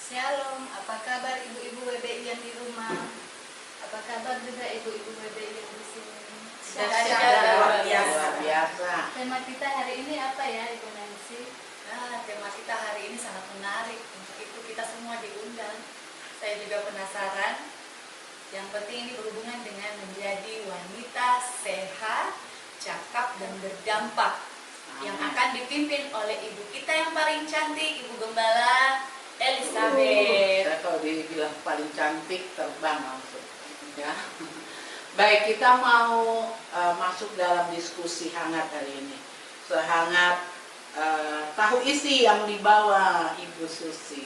Shalom, apa kabar ibu-ibu WBI yang di rumah? Apa kabar juga ibu-ibu WBI yang di sini? Luar biasa. Tema kita hari ini apa ya Ibu Nancy? Nah, tema kita hari ini sangat menarik. Untuk itu kita semua diundang. Saya juga penasaran. Yang penting ini berhubungan dengan menjadi wanita sehat, cakap dan berdampak. Yang akan dipimpin oleh ibu kita yang paling cantik, Ibu Gembala Elizabeth. Saya kalau dibilang paling cantik terbang langsung. Ya. Baik, kita mau masuk dalam diskusi hangat hari ini. Sehangat tahu isi yang dibawa Ibu Susi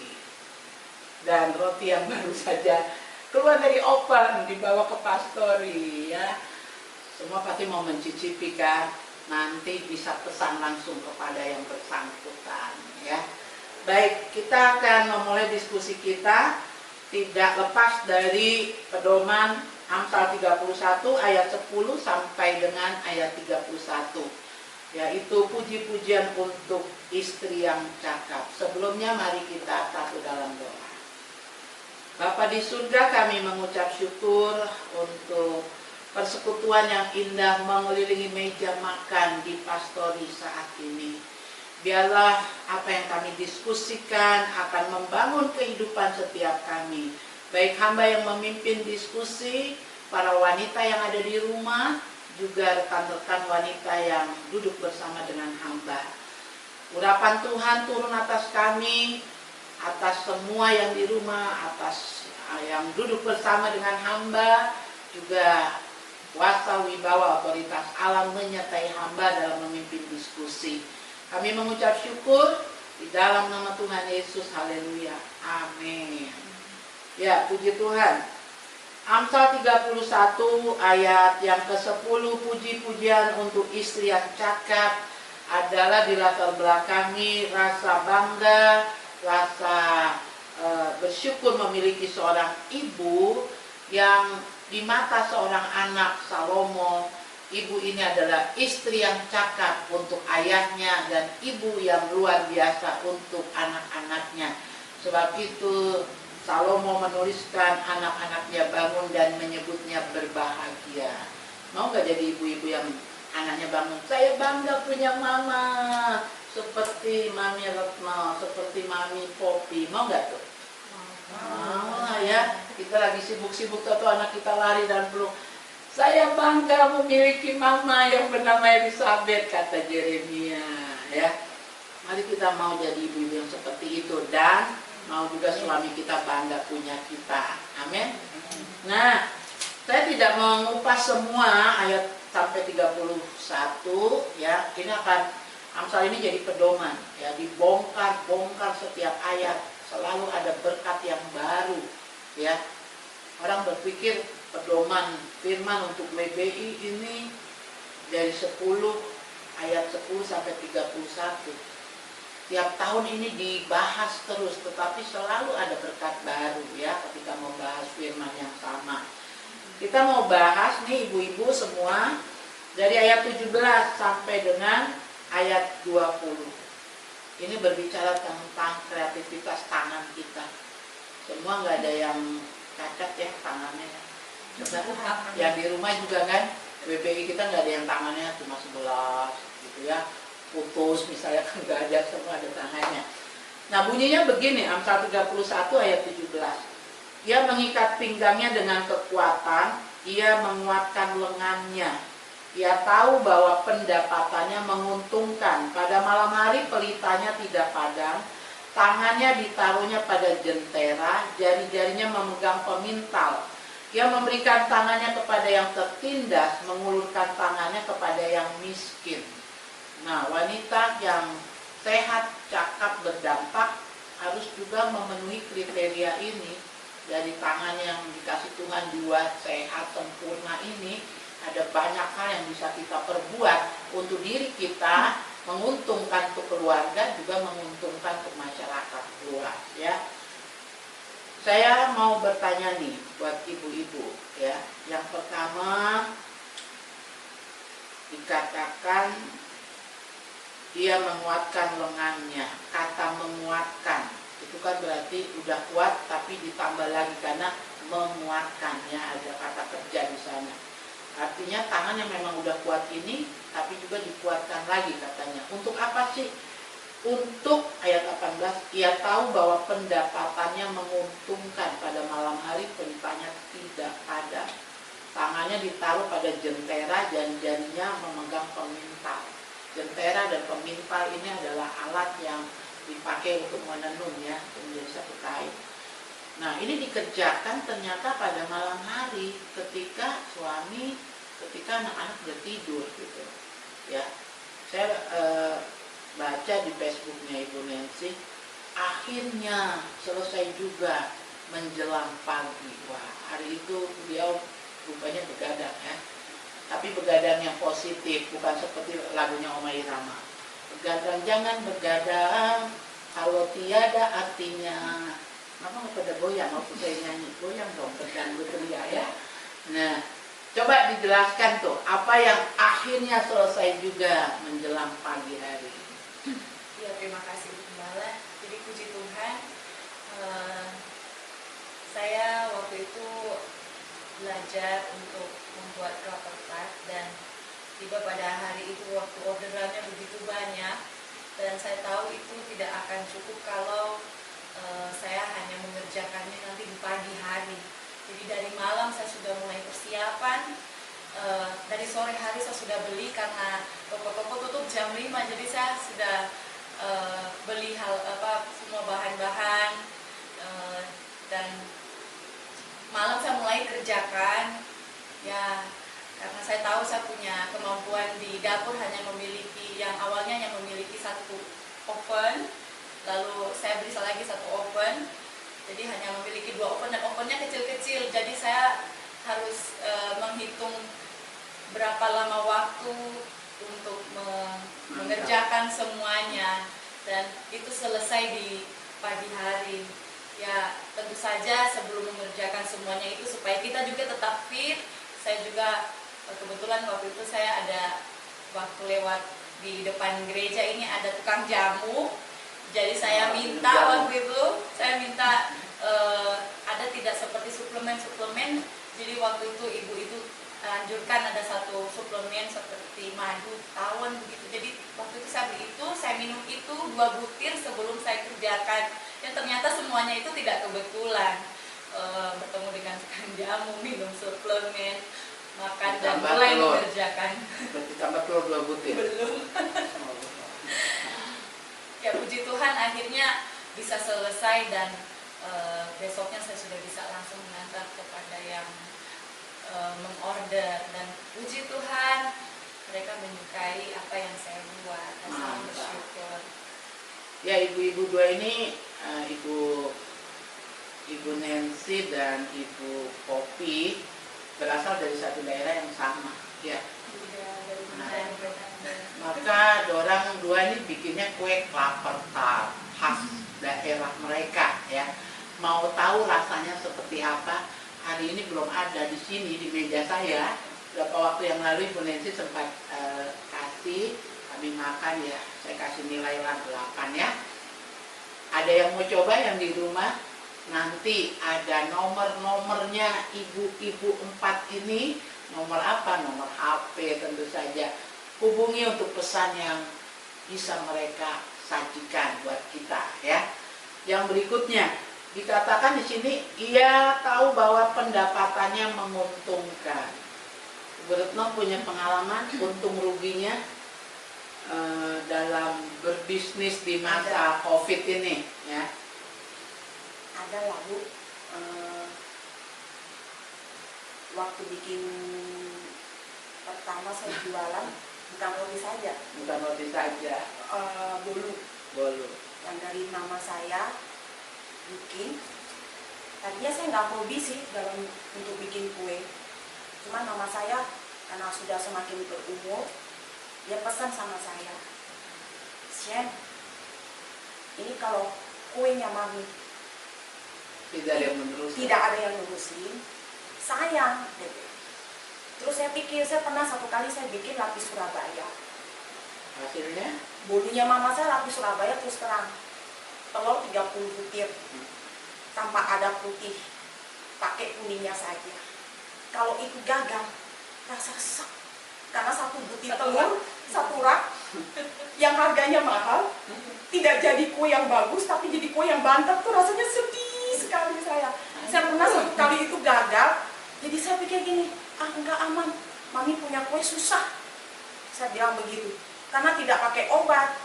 dan roti yang baru saja keluar dari oven dibawa ke pastori, ya. Semua pasti mau mencicipi kan. Nanti bisa pesan langsung kepada yang bersangkutan, ya. Baik, kita akan memulai diskusi kita tidak lepas dari pedoman Amsal 31 ayat 10 sampai dengan ayat 31, yaitu puji-pujian untuk istri yang cakap. Sebelumnya mari kita satu dalam doa. Bapa di surga, kami mengucap syukur untuk persekutuan yang indah mengelilingi meja makan di pastori saat ini. Biarlah apa yang kami diskusikan akan membangun kehidupan setiap kami. Baik hamba yang memimpin diskusi, para wanita yang ada di rumah, juga rekan-rekan wanita yang duduk bersama dengan hamba. Urapan Tuhan turun atas kami, atas semua yang di rumah, atas yang duduk bersama dengan hamba, juga kuasa wibawa otoritas Allah menyertai hamba dalam memimpin diskusi. Kami mengucap syukur di dalam nama Tuhan Yesus. Haleluya. Amin. Ya, puji Tuhan. Amsal 31 ayat yang ke-10, puji-pujian untuk istri yang cakap, adalah di latar belakangi rasa bangga, rasa bersyukur memiliki seorang ibu yang di mata seorang anak Salomo, ibu ini adalah istri yang cakap untuk ayahnya dan ibu yang luar biasa untuk anak-anaknya. Sebab itu Salomo menuliskan anak-anaknya bangun dan menyebutnya berbahagia. Mau gak jadi ibu-ibu yang anaknya bangun, saya bangga punya mama seperti Mami Retno, seperti Mami Popi. Mau gak tuh? Mau lah ya. Kita lagi sibuk-sibuk atau anak kita lari dan peluk. Saya bangga memiliki mama yang bernama Elizabeth, kata Jeremia, ya. Mari kita mau jadi ibu-ibu yang seperti itu dan mau juga suami kita bangga punya kita. Amin. Nah, saya tidak mengupas semua ayat sampai 31, ya. Ini akan Amsal ini jadi pedoman, ya, dibongkar setiap ayat, selalu ada berkat yang baru, ya. Orang berpikir pedoman firman untuk WBI ini dari 10 ayat 10 sampai 31. Tiap tahun ini dibahas terus, tetapi selalu ada berkat baru, ya, ketika membahas firman yang sama. Kita mau bahas nih ibu-ibu semua dari ayat 17 sampai dengan ayat 20. Ini berbicara tentang kreativitas tangan kita. Semua nggak ada yang cacat ya tangannya. Yang di rumah juga kan, WBI kita nggak ada yang tangannya cuma 11 gitu ya. Putus misalnya kan nggak ada, semua ada tangannya. Nah bunyinya begini, Amsal 31 ayat 17. Ia mengikat pinggangnya dengan kekuatan, ia menguatkan lengannya. Ia tahu bahwa pendapatannya menguntungkan. Pada malam hari pelitanya tidak padam, tangannya ditaruhnya pada jentera, jari-jarinya memegang pemintal. Ia memberikan tangannya kepada yang tertindas, mengulurkan tangannya kepada yang miskin. Nah, wanita yang sehat, cakap, berdampak harus juga memenuhi kriteria ini. Dari tangan yang dikasih Tuhan dua, sehat, sempurna ini, ada banyak hal yang bisa kita perbuat untuk diri kita, menguntungkan untuk keluarga, juga menguntungkan untuk masyarakat luas, ya. Saya mau bertanya nih buat ibu-ibu, ya. Yang pertama, dikatakan dia menguatkan lengannya. Kata menguatkan Itu kan berarti udah kuat, tapi ditambah lagi karena menguatkan, ya, ada kata kerja di sana. Artinya tangan yang memang udah kuat ini, tapi juga dikuatkan lagi katanya. Untuk apa sih? Untuk ayat 18, ia tahu bahwa pendapatannya menguntungkan pada malam hari, pelipahnya tidak padat. Tangannya ditaruh pada jentera dan jarinya memegang pemintal. Jentera dan pemintal ini adalah alat yang dipakai untuk menenun, ya, untuk menjadi satu kain. Nah, ini dikerjakan ternyata pada malam hari ketika anak-anak udah tidur gitu, ya. Saya baca di Facebooknya Ibu Nancy, akhirnya selesai juga menjelang pagi. Wah, hari itu beliau rupanya begadang, ya. Tapi begadang yang positif, bukan seperti lagunya Oma Irama. Begadang, jangan begadang kalau tiada artinya. Kenapa nggak pada goyang waktu saya nyanyi? Goyang dong, terganggu telia, ya. Nah, coba dijelaskan tuh, apa yang akhirnya selesai juga menjelang pagi hari. Ya, terima kasih Bu Gembala. Jadi puji Tuhan, saya waktu itu belajar untuk membuat kelapa tart, dan tiba pada hari itu waktu orderannya begitu banyak, dan saya tahu itu tidak akan cukup kalau saya hanya mengerjakannya nanti di pagi hari. Jadi dari malam saya sudah mulai persiapan, dari sore hari saya sudah beli karena toko-toko tutup jam 5, jadi saya sudah beli semua bahan-bahan, dan malam saya mulai kerjakan, ya, karena saya tahu saya punya kemampuan di dapur, hanya memiliki yang awalnya hanya memiliki satu oven. Lalu saya beli lagi satu oven, jadi hanya memiliki 2 oven, dan ovennya kecil-kecil. Jadi saya harus menghitung berapa lama waktu untuk mengerjakan semuanya, dan itu selesai di pagi hari. Ya, tentu saja sebelum mengerjakan semuanya itu supaya kita juga tetap fit. Saya juga kebetulan waktu itu saya ada waktu lewat di depan gereja ini ada tukang jamu. Jadi saya minta waktu itu, ada tidak seperti suplemen. Jadi waktu itu ibu itu anjurkan ada satu suplemen seperti madu tawon begitu. Jadi waktu itu saya beli itu, saya minum itu 2 butir sebelum saya kerjakan. Dan ternyata semuanya itu tidak kebetulan. Bertemu dengan tukang jamu, minum suplemen, makan, dan mulai mengerjakan. Tambah telur 2 butir. Belum. Ya, puji Tuhan akhirnya bisa selesai, dan besoknya saya sudah bisa langsung mengantar kepada yang mengorder, dan puji Tuhan mereka menyukai apa yang saya buat, dan saya bersyukur. Ya, ibu-ibu 2 ini, Ibu Nancy dan Ibu Poppy berasal dari satu daerah yang sama, ya. Maka dorang 2 ini bikinnya kue kelapa tart khas daerah mereka, ya. Mau tahu rasanya seperti apa? Hari ini belum ada di sini di meja saya. Beberapa waktu yang lalu Ibu Nancy sempat kasih kami makan, ya. Saya kasih nilai 8, ya. Ada yang mau coba yang di rumah? Nanti ada nomor-nomornya ibu-ibu 4 ini. Nomor apa? Nomor HP tentu saja. Hubungi untuk pesan yang bisa mereka sajikan buat kita, ya. Yang berikutnya dikatakan di sini, ia tahu bahwa pendapatannya menguntungkan. Bu Retno punya pengalaman untung ruginya dalam berbisnis di masa COVID ini, ya. Ada lah Bu, waktu bikin pertama saya jualan bukan roti saja, bolu yang dari nama saya bikin. Tadinya saya nggak hobi sih dalam untuk bikin kue, cuma nama saya karena sudah semakin berumur, dia pesan sama saya, Shen, ini kalau kuenya Mami tidak ada yang nerusin, sayang. Terus saya pikir, saya pernah satu kali saya bikin lapis Surabaya. Hasilnya? Bolunya mama saya lapis Surabaya terus terang. telur 30 butir tanpa ada putih, pakai kuningnya saja. Kalau itu gagal, rasa sesek. Karena satu butir telur, satu rak, yang harganya mahal, tidak jadi kue yang bagus, tapi jadi kue yang bantet tuh rasanya sedih sekali saya. Saya pernah satu kali itu gagal, jadi saya pikir gini, enggak aman, mami punya kue susah. Saya bilang begitu, karena tidak pakai obat.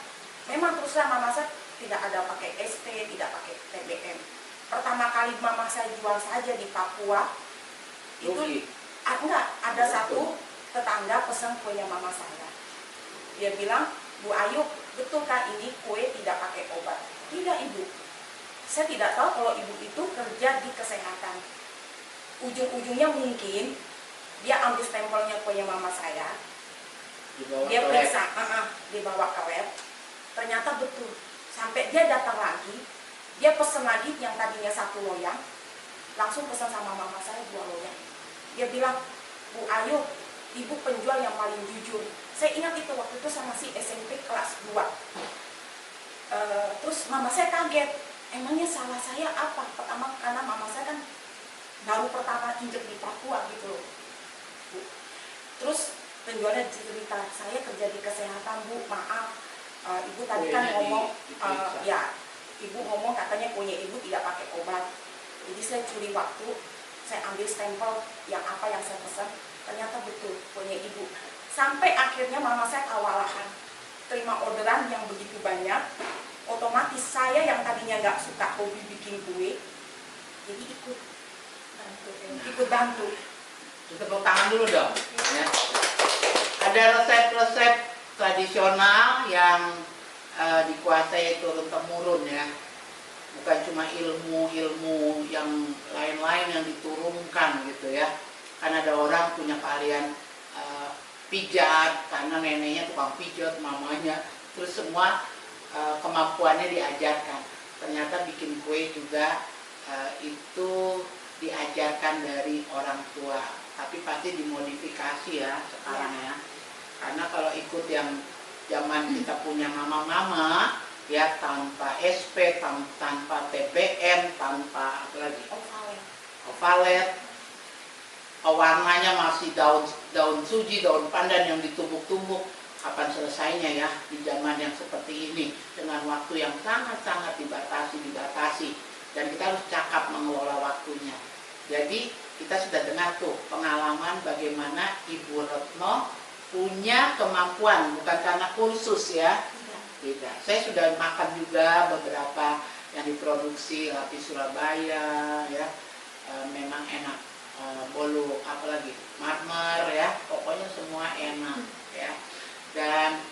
Memang terus terang mama saya tidak ada pakai SP, tidak pakai TBM. Pertama kali mama saya jual saja di Papua, itu enggak, ada satu tetangga pesan kuenya mama saya. Dia bilang, Bu Ayu, betulkah ini kue tidak pakai obat? Tidak, Ibu. Saya tidak tahu kalau ibu itu kerja di kesehatan. Ujung-ujungnya mungkin dia ambil stempelnya kuenya mama saya, dia periksa, dibawa ke lab, ternyata betul. Sampai dia datang lagi, dia pesen lagi yang tadinya 1 loyang, langsung pesan sama mama saya 2 loyang. Dia bilang, Bu Ayu, ibu penjual yang paling jujur. Saya ingat itu waktu itu saya masih SMP kelas 2. Terus mama saya kaget, emangnya salah saya apa? Pertama karena mama saya kan baru pertama injek di Papua gitu loh. Terus penjualnya cerita, saya kerja di kesehatan Bu, maaf, ibu tadi kan ngomong, ya ibu ngomong katanya punya ibu tidak pakai obat. Jadi saya curi waktu, saya ambil stempel yang apa yang saya pesan, ternyata betul punya ibu. Sampai akhirnya mama saya kewalahan terima orderan yang begitu banyak. Otomatis saya yang tadinya nggak suka hobi bikin kue, jadi ikut bantu. Tepuk tangan dulu dong. Ya. Ada resep-resep tradisional yang dikuasai turun temurun ya. Bukan cuma ilmu-ilmu yang lain-lain yang diturunkan gitu ya. Kan ada orang punya keahlian pijat karena neneknya tukang pijat, mamanya, terus semua kemampuannya diajarkan. Ternyata bikin kue juga itu diajarkan dari orang tua, tapi pasti dimodifikasi ya sekarang ya. Karena kalau ikut yang zaman kita punya mama-mama ya, tanpa SP, tanpa TBM, tanpa apa lagi? Ovalet. Warnanya masih daun suji, daun pandan yang ditumbuk-tumbuk. Kapan selesainya ya di zaman yang seperti ini dengan waktu yang sangat-sangat dibatasi, dan kita harus cakap mengelola waktunya. Jadi kita sudah dengar tuh pengalaman bagaimana Ibu Retno punya kemampuan, bukan karena kursus ya. Tidak. Saya sudah makan juga beberapa yang diproduksi Lapis Surabaya ya, memang enak. Bolu apalagi marmer ya, pokoknya semua enak ya. Dan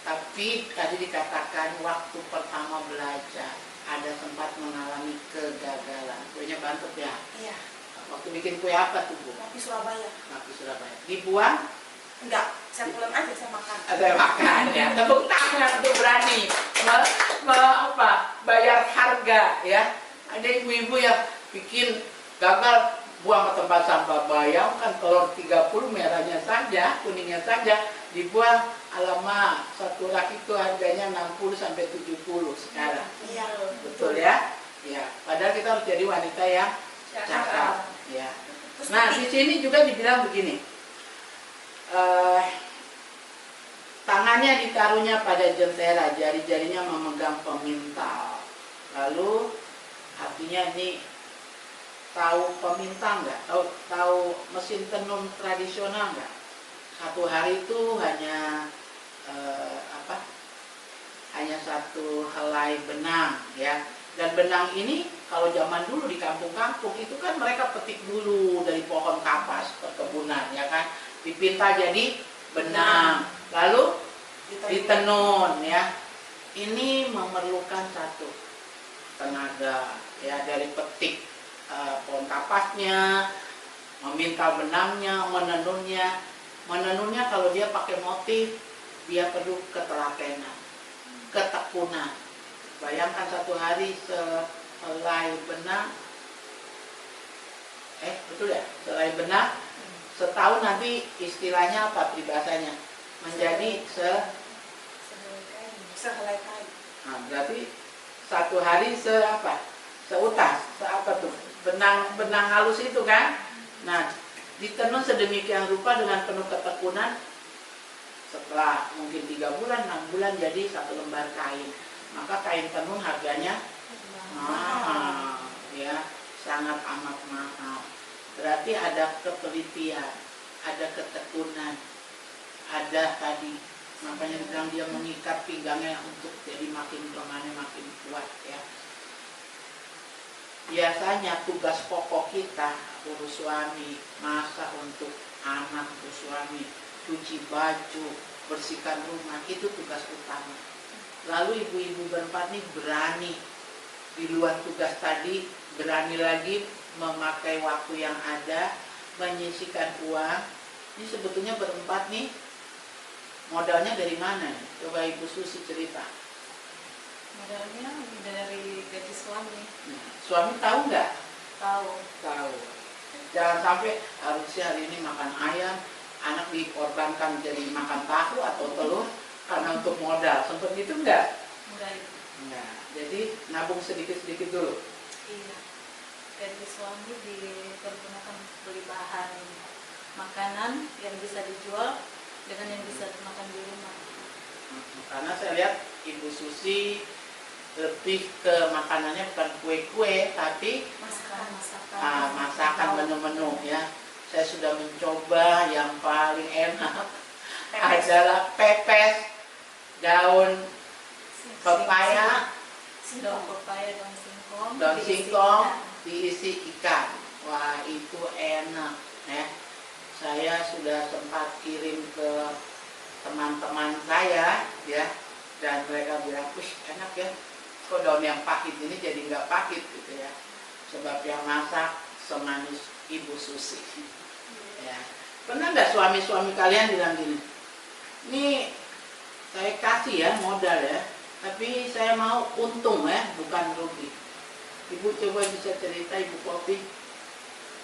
tapi tadi dikatakan waktu pertama belajar ada sempat mengalami kegagalan. Kuenya bantet ya? Iya. Waktu bikin kue apa tuh Bu? Lapis Surabaya. Lapis Surabaya. Dibuang? Enggak, saya pulang aja, saya makan. Ada makan ya. Tepuk tangan untuk berani bayar harga ya. Ada ibu-ibu yang bikin gagal, buang ke tempat sampah. Bayangkan telur 30 merahnya saja, kuningnya saja dibuang. Alamak, 1 rak itu harganya 60 sampai 70 sekarang. Iya. Betul ya? Ya, padahal kita harus jadi wanita yang cakap. Ya. Nah, di sini juga dibilang begini. Tangannya ditaruhnya pada jentera, jari-jarinya memegang pemintal. Lalu artinya ini tahu pemintal nggak? Tahu mesin tenun tradisional nggak? 1 hari itu hanya hanya 1 helai benang ya. Dan benang ini kalau zaman dulu di kampung-kampung itu kan mereka petik dulu dari pohon kapas perkebunan ya kan, dipintal jadi benang, lalu ditenun ya. Ini memerlukan satu tenaga ya, dari petik pohon kapasnya, memintal benangnya, menenunnya kalau dia pakai motif dia perlu ketelatenan, ketekunan. Bayangkan 1 hari sehelai benang, betul ya, sehelai benang, setahun nanti istilahnya apa peribahasanya? Menjadi sehelai kain. Nah, berarti satu hari seutas, apa tuh, benang halus itu kan. Nah, ditenun sedemikian rupa dengan penuh ketekunan. Setelah mungkin 3 bulan, 6 bulan jadi 1 lembar kain. Maka kain tenun harganya mahal, ya, sangat amat mahal. Berarti ada ketelitian, ada ketekunan, ada tadi, makanya bilang dia mengikat pinggangnya untuk jadi makin lengannya makin kuat, ya. Biasanya tugas pokok kita, urus suami, masak untuk anak, urus suami, cuci baju, bersihkan rumah, itu tugas utama. Lalu ibu-ibu berempat nih berani di luar tugas tadi, berani lagi memakai waktu yang ada, menyisihkan uang. Ini sebetulnya berempat nih, modalnya dari mana? Coba Ibu Susi cerita. Modalnya dari gaji suami. Nah, suami tahu nggak? Tahu. Tahu. Jangan sampai harusnya hari ini makan ayam, anak dikorbankan jadi makan tahu atau telur karena untuk modal. Sempat gitu nggak? Enggak itu. Enggak. Jadi nabung sedikit-sedikit dulu. Iya. Gaji suami dipergunakan untuk beli bahan makanan yang bisa dijual dengan yang bisa dimakan di rumah. Karena saya lihat Ibu Susi lebih ke makanannya bukan kue-kue, tapi masakan menu-menu, ya. Saya sudah mencoba yang paling enak adalah pepes daun pepaya, Daun pepaya, daun singkong diisi ikan. Wah, itu enak, ya. Saya sudah sempat kirim ke teman-teman saya, ya, dan mereka bilang, wih enak ya, kok daun yang pahit ini jadi nggak pahit gitu ya, sebab yang masak semanis Ibu Susi. Ya. Pernah nggak suami-suami kalian bilang gini, nih saya kasih ya modal ya, tapi saya mau untung ya, bukan rugi. Ibu coba bisa cerita, Ibu Kopi,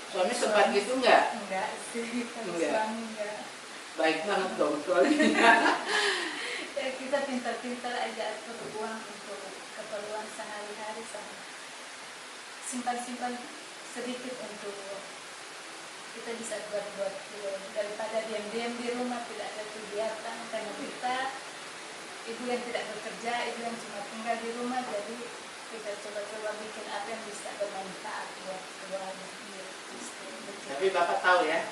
suami sempat gitu nggak? Enggak sih, kalau Enggak. suami enggak. Baik banget dong suaminya. Ya, kita pintar-pintar aja atur uang untuk keperluan sehari-hari, sama simpan-simpan sedikit untuk kita bisa buat daripada diam-diam di rumah tidak ada kegiatan, karena kita ibu yang tidak bekerja, ibu yang cuma tinggal di rumah, jadi kita coba-coba bikin apa yang bisa bermanfaat buat keluarga. Tapi Bapak tahu ya,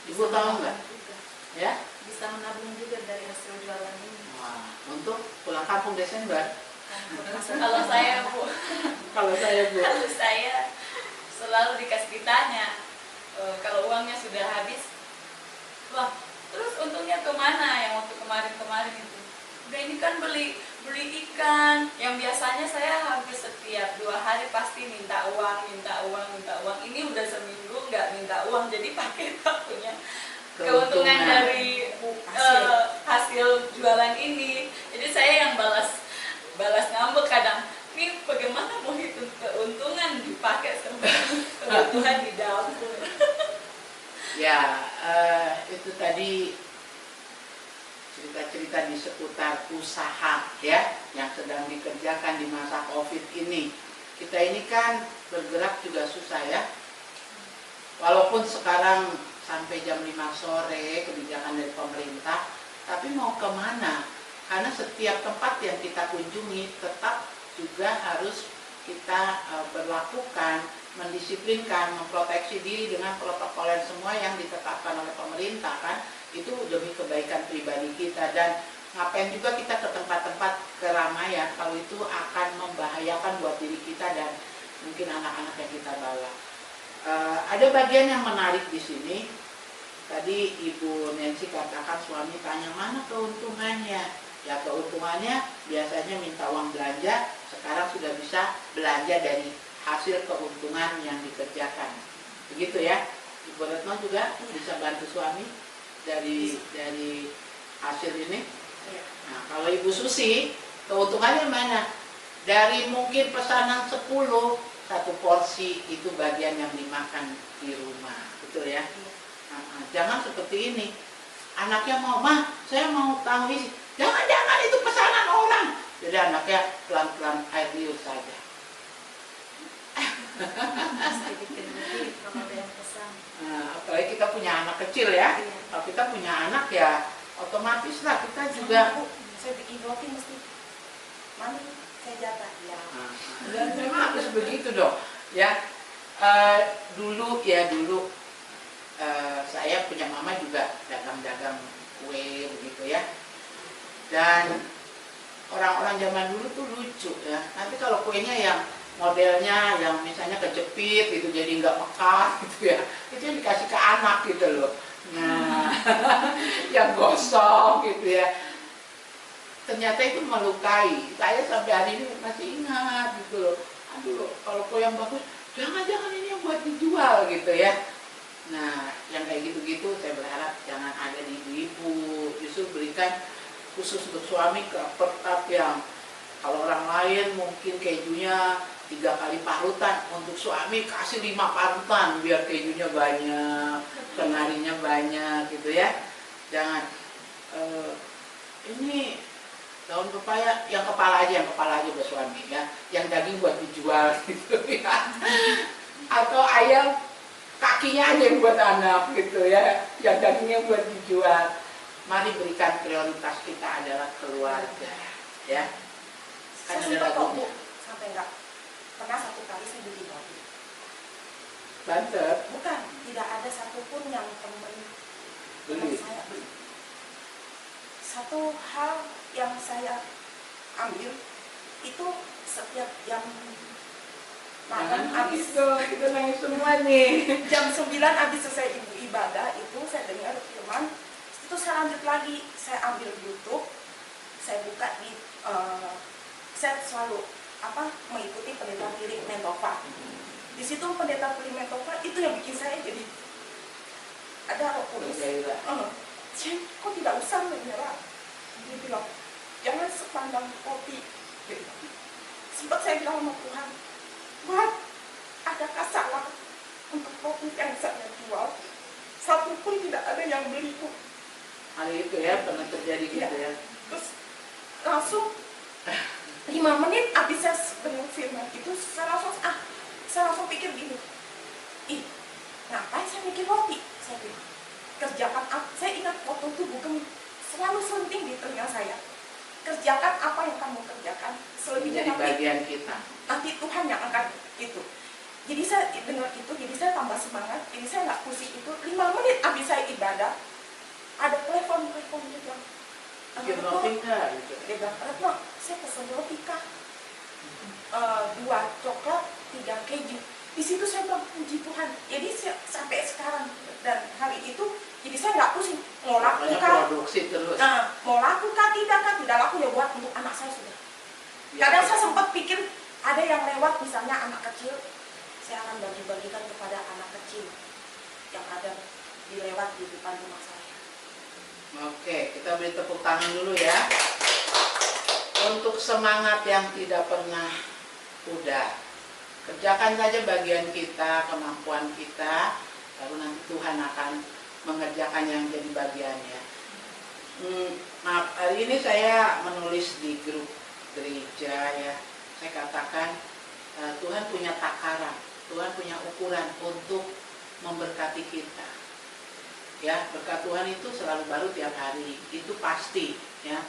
Ibu tahu nggak? Juga. Ya? Bisa menabung juga dari hasil jualan ini. Wah, untuk pulang kampung Desember. Kalau saya Bu, Kalau saya Bu, kalau saya selalu dikasih ditanya, kalau uangnya sudah habis, wah terus untungnya kemana yang waktu kemarin itu? Udah ini kan beli ikan, yang biasanya saya hampir setiap 2 hari pasti minta uang. Ini udah seminggu nggak minta uang, jadi pakai waktunya keuntungan dari hasil jualan ini. Jadi saya yang balas ngambek kadang, ini bagaimana mau hitung keuntungan dipakai sama kebutuhan di dapur. ya itu tadi cerita-cerita di seputar usaha ya yang sedang dikerjakan di masa COVID ini. Kita ini kan bergerak juga susah ya. Walaupun sekarang sampai jam 5 sore kebijakan dari pemerintah, tapi mau kemana? Karena setiap tempat yang kita kunjungi tetap juga harus kita berlakukan, mendisiplinkan, memproteksi diri dengan protokol yang semua yang ditetapkan oleh pemerintah kan. Itu demi kebaikan pribadi kita, dan ngapain juga kita ke tempat-tempat keramaian kalau itu akan membahayakan buat diri kita dan mungkin anak-anak yang kita bawa. Ada bagian yang menarik di sini. Tadi Ibu Nancy katakan suami tanya mana keuntungannya. Ya keuntungannya biasanya minta uang belanja, sekarang sudah bisa belanja dari hasil keuntungan yang dikerjakan. Begitu ya. Ibu Retno juga bisa bantu suami dari hasil ini. Nah, kalau Ibu Susi, keuntungannya mana? Dari mungkin pesanan 10, 1 porsi itu bagian yang dimakan di rumah, betul ya? Jangan seperti ini. Anaknya mau, "Mah, saya mau tahu isi." Jangan itu pesanan orang. Jadi anaknya pelan-pelan air liur saja. Sedikit demi mama ada yang pesan. Nah, apalagi kita punya anak kecil ya. Iya. Kalau kita punya anak ya otomatis lah kita juga. Bu, saya bikin roti mesti. Mami, saya jatah. Ya. Dan memang harus begitu dong. Ya, dulu saya punya mama juga dagang-dagang kue begitu ya. Dan orang-orang zaman dulu tuh lucu ya. Nanti kalau kuenya yang modelnya yang misalnya kejepit gitu jadi nggak mekar gitu ya, itu yang dikasih ke anak gitu loh. Nah, yang gosong gitu ya. Ternyata itu melukai. Saya sampai hari ini masih ingat gitu loh. Aduh, kalau kue yang bagus, jangan-jangan ini yang buat dijual gitu ya. Nah, yang kayak gitu-gitu saya berharap jangan ada di ibu-ibu. Justru berikan khusus untuk suami kertas yang kalau orang lain mungkin kejunya 3 kali parutan, untuk suami kasih 5 parutan biar kejunya banyak, kenarinya banyak gitu ya. Jangan ini daun pepaya yang kepala aja buat suami ya, yang daging buat dijual gitu ya. Atau ayam kakinya aja yang buat anak gitu ya, yang dagingnya buat dijual. Mari berikan prioritas kita adalah keluarga ya. Kan Saya ada sempat kok, lagunya. Bu, sampai enggak pernah satu kali saya bikin roti. Bantet Bukan, tidak ada satupun yang teman beli. saya beli. Satu hal yang saya ambil itu setiap jam malam habis kita nangis semua nih. jam 9 habis selesai ibu ibadah itu saya dengar firman, itu saya lanjut lagi, saya ambil YouTube, saya buka di saya selalu mengikuti pendeta Philip Mentova. Di situ pendeta Philip Mentova itu yang bikin saya jadi ada Roh Kudus. Saya kok tidak usah menyerah. Dia bilang jangan sepandang kopi. Sempat saya bilang sama Tuhan, Tuhan, adakah salah untuk roti yang saya jual? Satu pun tidak ada yang beli, Bu. Hari itu ya pernah terjadi gitu ya. Terus langsung 5 menit habis saya dengar firman itu, saya langsung pikir gini, ngapain saya bikin roti? Saya bilang, kerjakan apa? Saya ingat waktu itu bukan selalu senting di telinga saya. Kerjakan apa yang kamu kerjakan, selebihnya Jadi bagian kita. nanti Tuhan yang akan itu. Jadi saya dengar itu, jadi saya tambah semangat. Jadi saya nggak pusing itu. 5 menit habis saya ibadah, ada telepon dia bilang, Bikin roti enggak gitu. dia bilang, Retno, saya pesen roti Kak, 2 coklat, 3 keju. Di situ saya bilang, puji Tuhan. Jadi sampai sekarang dan hari itu, jadi saya nggak pusing mau laku Pokoknya kah, produksi terus. mau laku kah tidak laku ya buat untuk anak saya sudah. Kadang saya sempat pikir ada yang lewat, misalnya anak kecil, saya akan bagi-bagikan kepada anak kecil yang ada dilewat di depan rumah saya. Oke, kita beri tepuk tangan dulu ya. Untuk semangat yang tidak pernah pudar. Kerjakan saja bagian kita, kemampuan kita, lalu nanti Tuhan akan mengerjakan yang jadi bagiannya. Maaf, hari ini saya menulis di grup gereja ya. Saya katakan Tuhan punya takaran, Tuhan punya ukuran untuk memberkati kita. Ya, berkat Tuhan itu selalu baru tiap hari, itu pasti ya.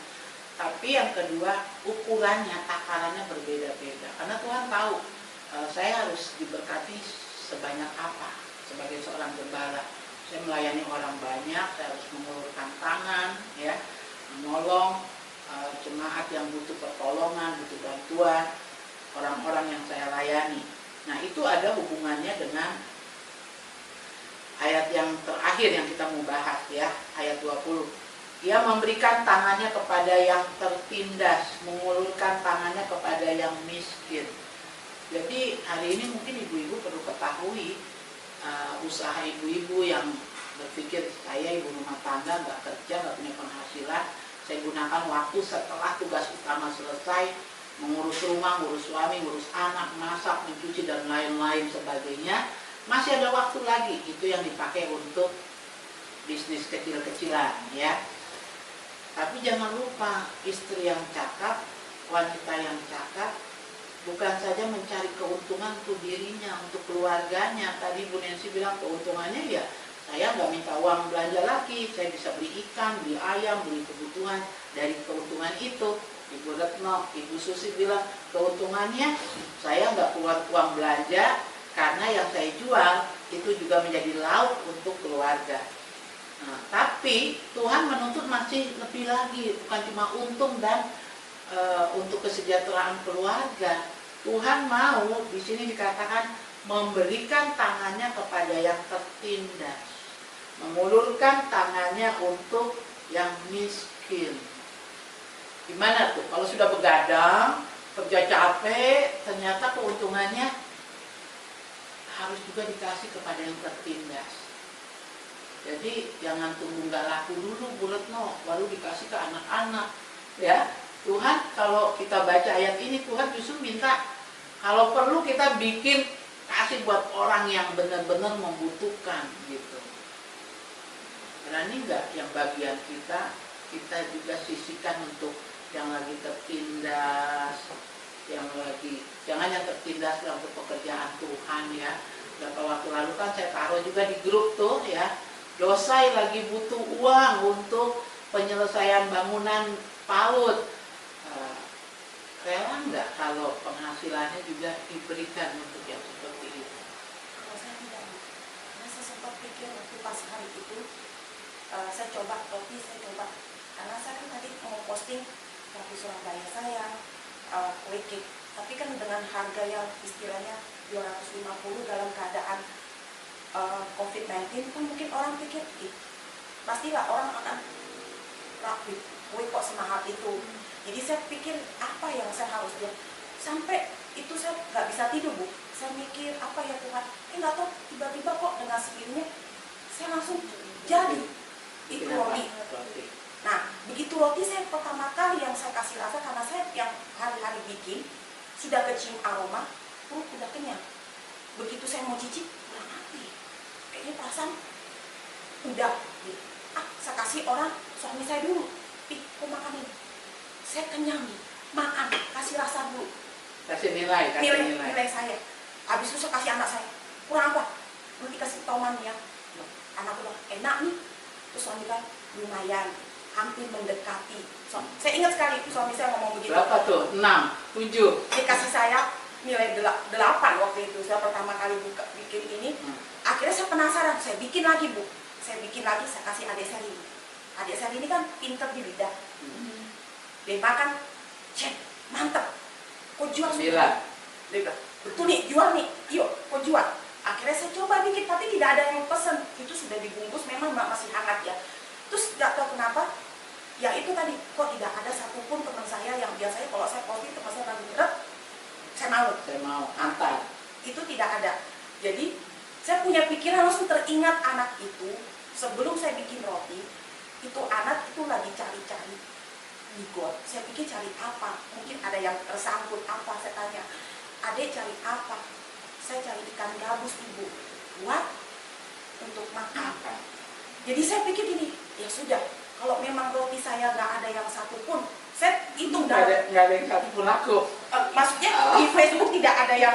Tapi yang kedua, ukurannya, takarannya berbeda-beda. Karena Tuhan tahu saya harus diberkati sebanyak apa sebagai seorang gembala. Saya melayani orang banyak, saya harus mengulurkan tangan, ya, menolong jemaat yang butuh pertolongan, butuh bantuan, orang-orang yang saya layani. Nah, itu ada hubungannya dengan ayat yang terakhir yang kita mau bahas ya, ayat 20. Dia memberikan tangannya kepada yang tertindas, mengulurkan tangannya kepada yang miskin. Jadi hari ini mungkin ibu-ibu perlu ketahui usaha ibu-ibu yang berpikir saya ibu rumah tangga, nggak kerja, nggak punya penghasilan, saya gunakan waktu setelah tugas utama selesai, mengurus rumah, ngurus suami, ngurus anak, masak, mencuci dan lain-lain sebagainya. Masih ada waktu lagi, itu yang dipakai untuk bisnis kecil-kecilan ya. Tapi jangan lupa, istri yang cakap wanita yang cakap bukan saja mencari keuntungan untuk dirinya, untuk keluarganya. Tadi Bu Nancy bilang keuntungannya ya saya nggak minta uang belanja lagi, saya bisa beli ikan, beli ayam, beli kebutuhan dari keuntungan itu. Ibu Retno, Ibu Susi bilang keuntungannya saya nggak keluar uang belanja karena yang saya jual itu juga menjadi lauk untuk keluarga. Nah, tapi Tuhan menuntut masih lebih lagi, bukan cuma untung dan untuk kesejahteraan keluarga. Tuhan mau di sini dikatakan memberikan tangannya kepada yang tertindas, mengulurkan tangannya untuk yang miskin. Gimana tuh? Kalau sudah begadang, kerja capek, ternyata keuntungannya harus juga dikasih kepada yang tertindas. Jadi jangan tunggu nggak laku dulu Bu Retno, baru dikasih ke anak-anak. Ya, Tuhan kalau kita baca ayat ini, Tuhan justru minta kalau perlu kita bikin kasih buat orang yang benar-benar membutuhkan gitu. Berani nggak yang bagian kita juga sisihkan untuk yang lagi tertindas, yang lagi, jangan yang tertindas dalam pekerjaan Tuhan ya. Beberapa waktu lalu kan saya taruh juga di grup tuh ya, Dosai lagi butuh uang untuk penyelesaian bangunan PAUD. Rela nggak kalau penghasilannya juga diberikan untuk yang seperti itu? Kalau saya tidak, karena saya sempat pikir waktu pas hari itu, saya coba roti, karena saya kan tadi mau posting roti Surabaya saya, kue cake, tapi kan dengan harga yang istilahnya 250 dalam keadaan COVID-19 kan mungkin orang pikir, pastilah orang akan rapi, kue kok semahal itu. Jadi saya pikir apa yang saya harus buat, sampai itu saya nggak bisa tidur Bu. Saya mikir apa ya Tuhan, nggak tahu tiba-tiba kok dengan sendirinya saya langsung jadi itu roti. Nah begitu roti saya pertama kali yang saya kasih rasa, karena saya yang hari-hari bikin sudah kecium aroma, udah kenyang. Begitu saya mau cicip, udah mati. Kayaknya perasaan udah, saya kasih orang suami saya dulu, kok makan ini? Saya kenyang nih, makan, kasih rasa dulu. Kasih nilai saya. Habis itu saya kasih anak saya, kurang apa? Nanti kasih tau mami ya. Anak bilang, enak nih. Terus suami bilang, lumayan, hampir mendekati. Saya ingat sekali itu suami saya ngomong begitu. Berapa tuh? 6, 7. Dia kasih saya nilai 8 waktu itu. Saya pertama kali bikin ini. Akhirnya saya penasaran, saya bikin lagi Bu. Saya kasih adik saya ini. Adik saya ini kan pinter di lidah. Dia makan, cek, mantep. Kok jual semua? Dia bilang, betul nih, jual nih, yuk, kok jual? Akhirnya saya coba bikin, tapi tidak ada yang pesen. Itu sudah dibungkus, memang masih hangat ya. Terus gak tahu kenapa, ya itu tadi, kok tidak ada satupun teman saya yang biasanya kalau saya posting teman saya lagi berat, saya mau antar. Itu tidak ada. Jadi saya punya pikiran langsung teringat anak itu. Sebelum saya bikin roti, itu anak itu lagi cari-cari di got. Saya pikir cari apa? Mungkin ada yang tersangkut apa? Saya tanya, adek cari apa? Saya cari ikan gabus Ibu, buat untuk makan. Jadi saya pikir gini, ya sudah, kalau memang roti saya nggak ada yang satu pun, saya hitung nggak ada yang satu pun laku. Maksudnya di Facebook tidak ada yang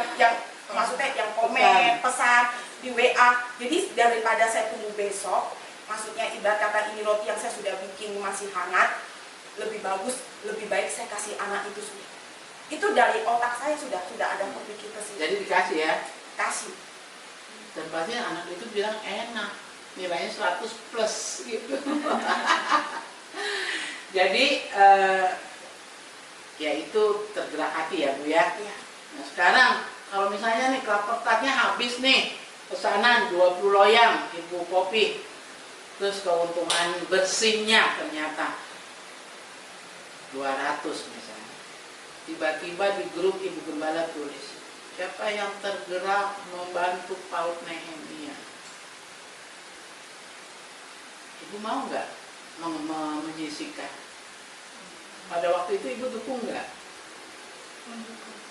maksudnya yang komen, pesan di WA. Jadi daripada saya tunggu besok, maksudnya ibarat kata ini roti yang saya sudah bikin masih hangat, lebih bagus, lebih baik saya kasih anak itu sudah. Itu dari otak saya sudah ada berpikir ke situ. Jadi dikasih ya? Kasih. Dan pasti anak itu bilang enak, nilainya 100 plus gitu. Jadi ya itu tergerak hati ya Bu ya. Iya. Nah sekarang kalau misalnya nih kelapa tartnya habis nih, pesanan 20 loyang Ibu Popi, terus keuntungan bersihnya ternyata 200 misalnya. Tiba-tiba di grup Ibu Gembala tulis, siapa yang tergerak membantu PAUD Nehemia? Ibu mau nggak menyisihkan? Pada waktu itu Ibu dukung nggak?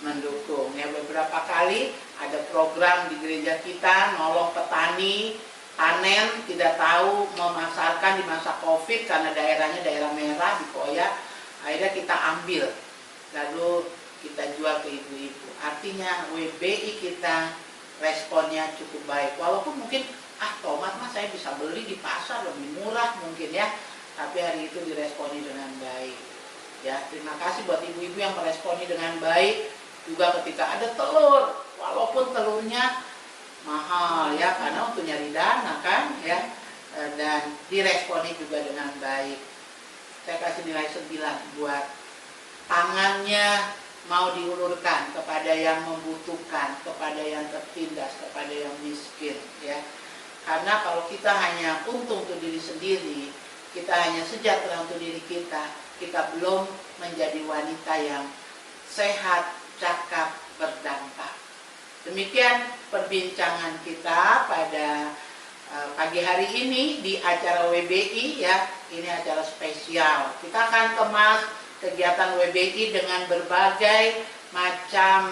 Mendukung. Ya beberapa kali ada program di gereja kita nolong petani panen, tidak tahu memasarkan di masa COVID karena daerahnya daerah merah di Koya. Akhirnya kita ambil lalu kita jual ke ibu-ibu. Artinya WBI kita responnya cukup baik. Walaupun mungkin tomat mah saya bisa beli di pasar lebih murah mungkin ya, tapi hari itu diresponi dengan baik. Ya, terima kasih buat ibu-ibu yang meresponi dengan baik. Juga ketika ada telur, walaupun telurnya mahal ya, karena untuk nyari dana kan ya, dan diresponi juga dengan baik. Saya kasih nilai 9 buat tangannya mau diulurkan kepada yang membutuhkan, kepada yang tertindas, kepada yang miskin ya. Karena kalau kita hanya untung untuk diri sendiri, kita hanya sejahtera untuk diri kita, kita belum menjadi wanita yang sehat, cakap, berdampak. Demikian perbincangan kita pada pagi hari ini di acara WBI ya. Ini acara spesial. Kita akan kemas kegiatan WBI dengan berbagai macam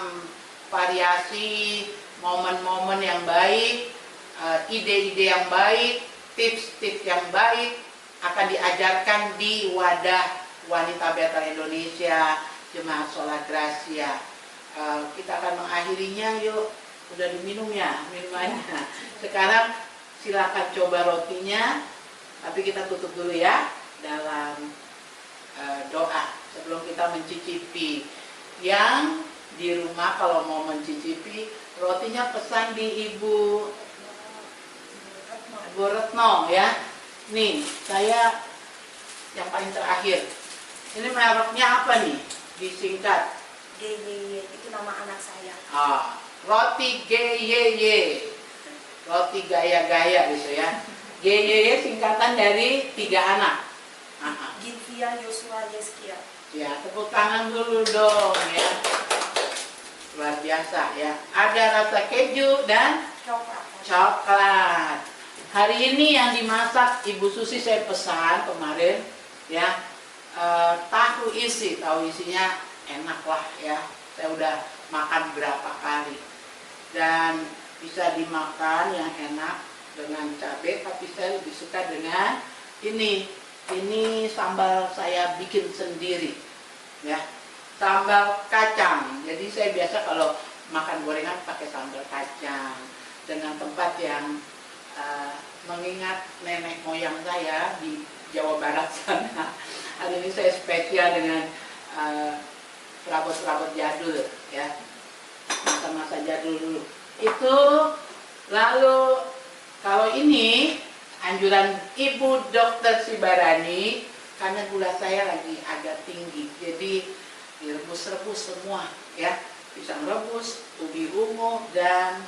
variasi, momen-momen yang baik, ide-ide yang baik, tips-tips yang baik akan diajarkan di wadah Wanita Bethel Indonesia, Jemaat Sola Gracia. Kita akan mengakhirinya, yuk. Udah diminum ya minumannya. Sekarang silakan coba rotinya, tapi kita tutup dulu ya dalam doa sebelum kita mencicipi. Yang di rumah kalau mau mencicipi rotinya, pesan di Ibu Retno ya. Nih, saya yang paling terakhir. Ini mereknya apa nih? Disingkat. GYY itu nama anak saya. Roti GYY. Roti gaya-gaya gitu ya. GYY singkatan dari 3 anak. Gilvia Yosua Yeskia. Ya, tepuk tangan dulu dong ya. Luar biasa ya. Ada rasa keju dan coklat. Hari ini yang dimasak Ibu Susi saya pesan kemarin ya, tahu isinya enak lah ya. Saya udah makan berapa kali dan bisa dimakan yang enak dengan cabai, tapi saya lebih suka dengan ini sambal saya bikin sendiri ya, sambal kacang. Jadi saya biasa kalau makan gorengan pakai sambal kacang dengan tempat yang mengingat nenek moyang saya di Jawa Barat sana. Hari ini saya spesial dengan perabot-perabot jadul ya, masa-masa jadul dulu itu. Lalu kalau ini anjuran Ibu Dokter Sibarani, karena gula saya lagi agak tinggi, jadi direbus-rebus semua ya, pisang rebus, ubi ungu dan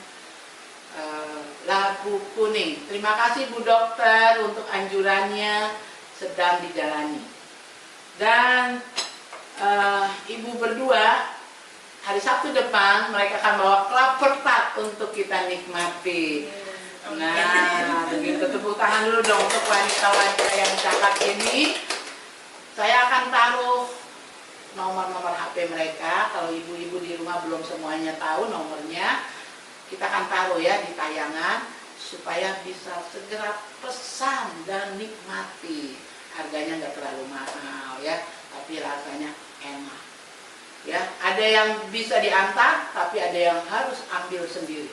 labu kuning. Terima kasih Bu Dokter untuk anjurannya, sedang dijalani. Dan Ibu berdua hari Sabtu depan mereka akan bawa klaper tart untuk kita nikmati. Nah, begitu, tepuk tangan dulu dong untuk wanita-wanita yang cakap ini. Saya akan taruh nomor-nomor HP mereka. Kalau ibu-ibu di rumah belum semuanya tahu nomornya, kita akan taruh ya di tayangan supaya bisa segera pesan dan nikmati. Harganya nggak terlalu mahal ya, tapi rasanya enak. Ya, ada yang bisa diantar, tapi ada yang harus ambil sendiri.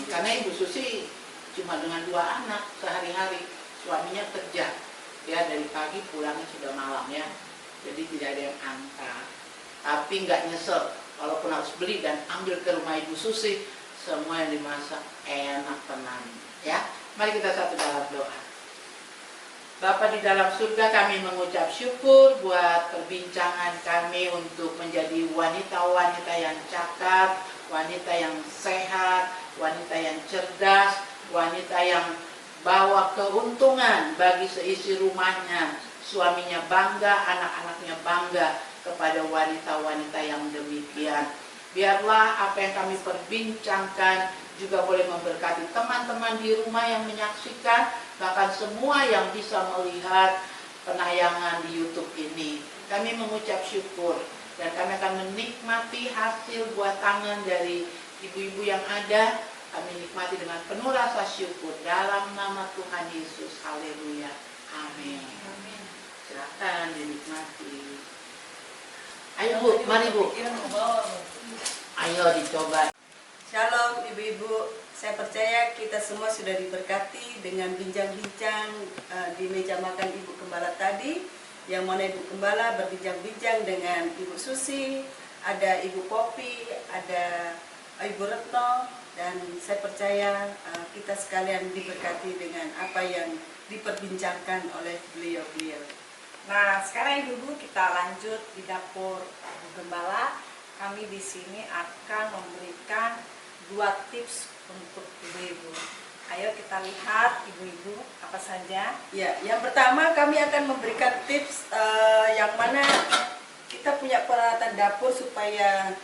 Karena Ibu Susi cuma dengan 2 anak sehari-hari, suaminya kerja ya, dari pagi pulangnya sudah malam ya, jadi tidak ada yang antar. Tapi nggak nyesel, walaupun harus beli dan ambil ke rumah Ibu Susi, semua yang dimasak enak tenang ya. Mari kita satu dalam doa. Bapa di dalam surga, kami mengucap syukur buat perbincangan kami untuk menjadi wanita-wanita yang cakap, wanita yang sehat, wanita yang cerdas, wanita yang bawa keuntungan bagi seisi rumahnya. Suaminya bangga, anak-anaknya bangga kepada wanita-wanita yang demikian. Biarlah apa yang kami perbincangkan juga boleh memberkati teman-teman di rumah yang menyaksikan, bahkan semua yang bisa melihat penayangan di YouTube ini. Kami mengucap syukur dan kami akan menikmati hasil buat tangan dari ibu-ibu yang ada. Kami nikmati dengan penuh rasa syukur dalam nama Tuhan Yesus. Haleluya. Amin. Silakan dinikmati. Ayo Bu, mari Bu. Ayo dicoba. Shalom ibu-ibu, saya percaya kita semua sudah diberkati dengan bincang-bincang di meja makan Ibu Gembala tadi. Yang mana Ibu Gembala berbincang-bincang dengan Ibu Susi, ada Ibu Popi, ada Ibu Retno, dan saya percaya kita sekalian diberkati dengan apa yang diperbincangkan oleh beliau-beliau. Nah, sekarang ibu-ibu kita lanjut di dapur Ibu Gembala. Kami di sini akan memberikan 2 tips untuk ibu-ibu. Ayo kita lihat ibu-ibu apa saja. Ya, yang pertama kami akan memberikan tips yang mana kita punya peralatan dapur supaya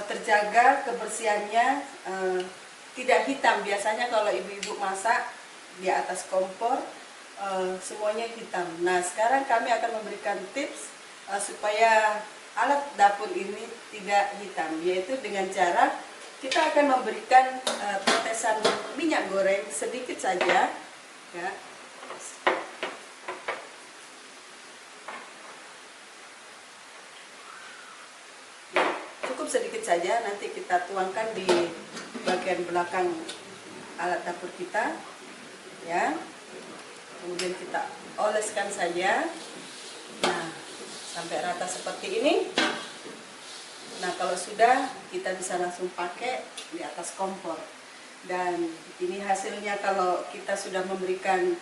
terjaga kebersihannya, tidak hitam. Biasanya kalau ibu-ibu masak di atas kompor semuanya hitam. Nah, sekarang kami akan memberikan tips supaya alat dapur ini tidak hitam, yaitu dengan cara kita akan memberikan tetesan minyak goreng sedikit saja, ya. Cukup sedikit saja, nanti kita tuangkan di bagian belakang alat dapur kita, ya. Kemudian kita oleskan saja. Nah, sampai rata seperti ini. Nah, kalau sudah, kita bisa langsung pakai di atas kompor. Dan ini hasilnya kalau kita sudah memberikan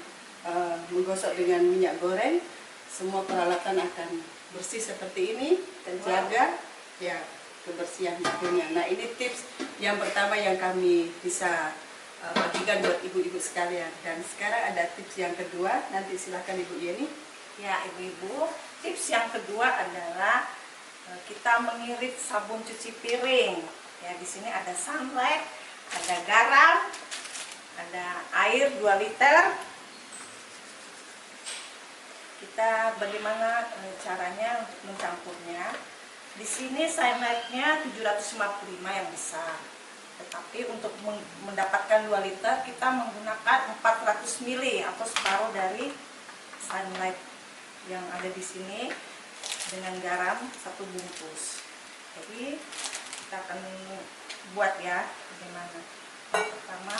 menggosok dengan minyak goreng, semua peralatan akan bersih seperti ini, terjaga ya kebersihan dapurnya. Nah, ini tips yang pertama yang kami bisa bagikan buat ibu-ibu sekalian. Dan sekarang ada tips yang kedua, nanti silakan Ibu Yeni. Ya, ibu-ibu, tips yang kedua adalah kita mengirit sabun cuci piring. Ya, di sini ada sunlight, ada garam, ada air 2 liter. Kita bagaimana caranya untuk mencampurnya? Di sini sunlightnya 755 yang besar. Tetapi untuk mendapatkan 2 liter kita menggunakan 400 ml atau separuh dari sunlight yang ada di sini dengan garam 1 bungkus. Jadi kita akan buat ya bagaimana. Yang pertama,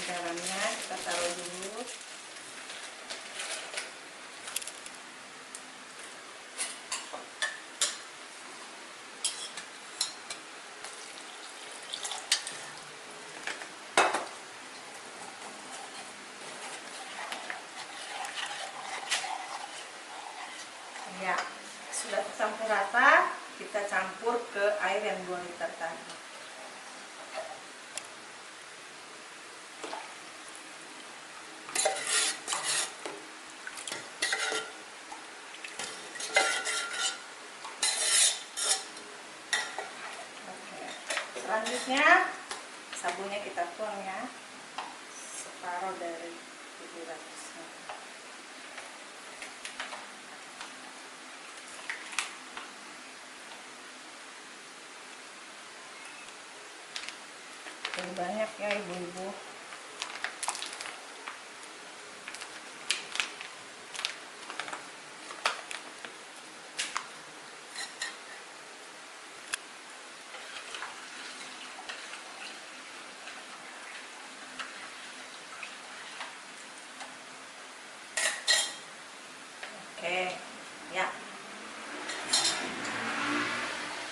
garamnya kita taruh dulu. Ya, sudah tercampur rata, kita campur ke air yang 2 liter tadi. Oke. Selanjutnya sabunnya kita tuang ya, separuh dari 700. Terlalu banyak ya ibu-ibu. Oke, ya.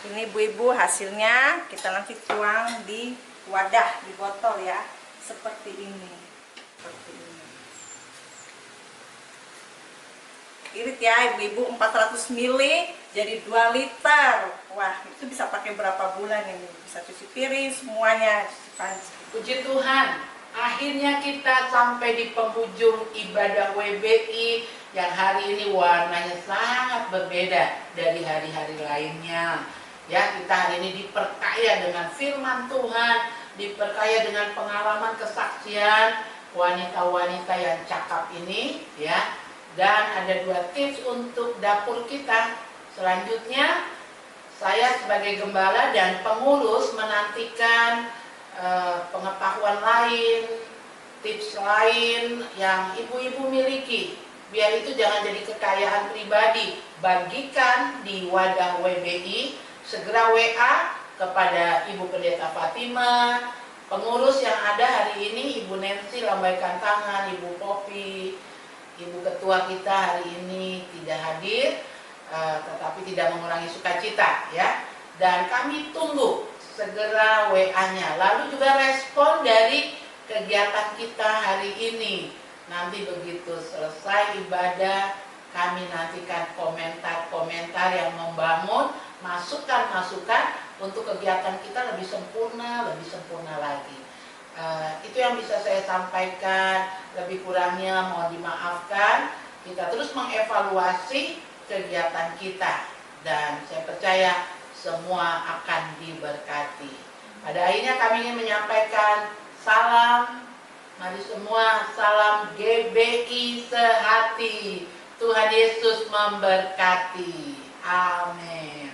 Ini ibu-ibu hasilnya, kita nanti tuang di wadah, di botol ya, seperti ini. Seperti ini. Irit ya ibu-ibu, 400 ml jadi 2 liter. Wah, itu bisa pakai berapa bulan ini? Bisa cuci piring semuanya, cuci panci. Puji Tuhan, akhirnya kita sampai di penghujung ibadah WBI yang hari ini warnanya sangat berbeda dari hari-hari lainnya. Ya, kita hari ini diperkaya dengan firman Tuhan, diperkaya dengan pengalaman kesaksian wanita-wanita yang cakap ini, ya. Dan ada 2 tips untuk dapur kita. Selanjutnya, saya sebagai gembala dan pengurus menantikan pengetahuan lain, tips lain yang ibu-ibu miliki. biar itu jangan jadi kekayaan pribadi. Bagikan di wadah WBI, segera WA kepada Ibu Pendeta Fatima, pengurus yang ada hari ini, Ibu Nancy lambaikan tangan, Ibu Popi, Ibu Ketua kita hari ini tidak hadir, tetapi tidak mengurangi sukacita ya. Dan kami tunggu segera WA-nya. Lalu juga respon dari kegiatan kita hari ini. Nanti begitu selesai ibadah, kami nantikan komentar-komentar yang membangun, masukan-masukan untuk kegiatan kita lebih sempurna lagi. Itu yang bisa saya sampaikan. Lebih kurangnya mohon dimaafkan. Kita terus mengevaluasi kegiatan kita dan saya percaya semua akan diberkati. Pada akhirnya kami ingin menyampaikan salam, mari semua salam GBI sehati. Tuhan Yesus memberkati. Amin.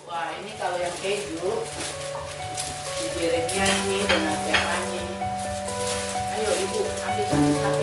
Wah, ini kalau yang keju digiringnya ini dengan tehnya. Ayo Ibu, ambil satu-satu.